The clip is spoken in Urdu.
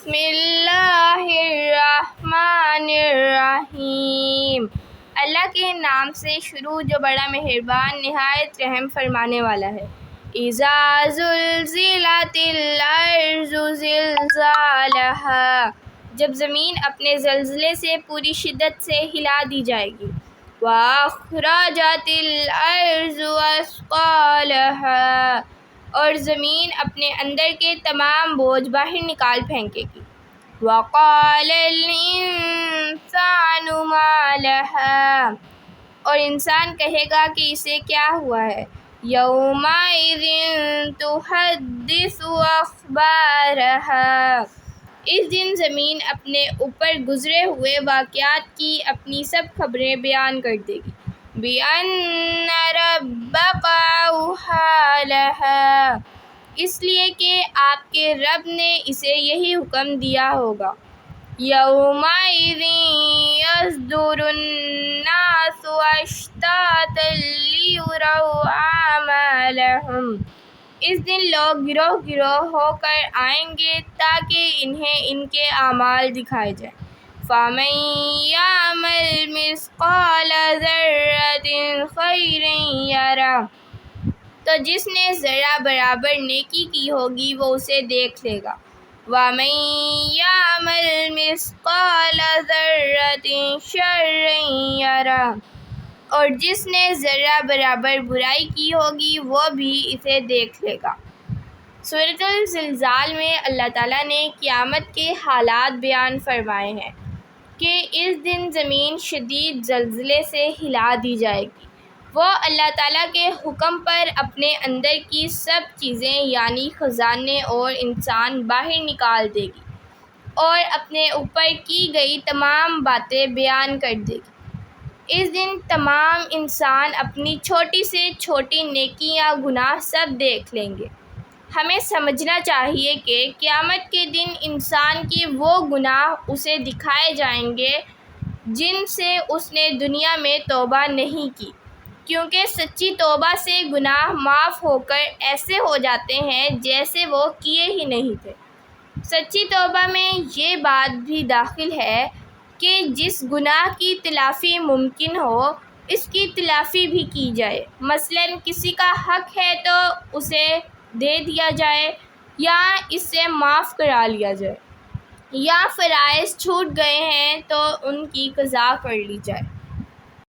بسم اللہ الرحمن الرحیم، اللہ کے نام سے شروع جو بڑا مہربان نہایت رحم فرمانے والا ہے۔ اذا زلزلت الارض زلزالہا، جب زمین اپنے زلزلے سے پوری شدت سے ہلا دی جائے گی۔ وَأَخْرَجَتِ الْأَرْضُ أَثْقَالَهَا، اور زمین اپنے اندر کے تمام بوجھ باہر نکال پھینکے گی۔ وَقَالَ الْإِنسَانُ مَا لَهَا، اور انسان کہے گا کہ اسے کیا ہوا ہے۔ يَوْمَئِذٍ تُحَدِّثُ أَخْبَارَهَا، اس دن زمین اپنے اوپر گزرے ہوئے واقعات کی اپنی سب خبریں بیان کر دے گی۔ بِأَنَّ رَبَّكَ أَوْحَىٰ لَهَا، اس لیے کہ آپ کے رب نے اسے یہی حکم دیا ہوگا۔ يَوْمَئِذٍ يَصْدُرُ النَّاسُ أَشْتَاتًا لِيُرَوْا أَعْمَالَهُمْ، اس دن لوگ گروہ گروہ ہو کر آئیں گے تاکہ انہیں ان کے اعمال دکھائے جائیں۔ فَمَن يَعْمَلْ مِثْقَالَ ذَرَّةٍ خَيْرًا يَرَهُ، تو جس نے ذرہ برابر نیکی کی ہوگی وہ اسے دیکھ لے گا۔ وَمَن يَعْمَلْ مِثْقَالَ ذَرَّةٍ شَرًّا يَرَهُ، اور جس نے ذرہ برابر برائی کی ہوگی وہ بھی اسے دیکھ لے گا۔ سورۃ الزلزال میں اللہ تعالیٰ نے قیامت کے حالات بیان فرمائے ہیں کہ اس دن زمین شدید زلزلے سے ہلا دی جائے گی۔ وہ اللہ تعالیٰ کے حکم پر اپنے اندر کی سب چیزیں یعنی خزانے اور انسان باہر نکال دے گی اور اپنے اوپر کی گئی تمام باتیں بیان کر دے گی۔ اس دن تمام انسان اپنی چھوٹی سے چھوٹی نیکی یا گناہ سب دیکھ لیں گے۔ ہمیں سمجھنا چاہیے کہ قیامت کے دن انسان کی وہ گناہ اسے دکھائے جائیں گے جن سے اس نے دنیا میں توبہ نہیں کی، کیونکہ سچی توبہ سے گناہ معاف ہو کر ایسے ہو جاتے ہیں جیسے وہ کیے ہی نہیں تھے۔ سچی توبہ میں یہ بات بھی داخل ہے کہ جس گناہ کی تلافی ممکن ہو اس کی تلافی بھی کی جائے، مثلاً کسی کا حق ہے تو اسے دے دیا جائے یا اسے معاف کرا لیا جائے، یا فرائض چھوٹ گئے ہیں تو ان کی قضا کر لی جائے۔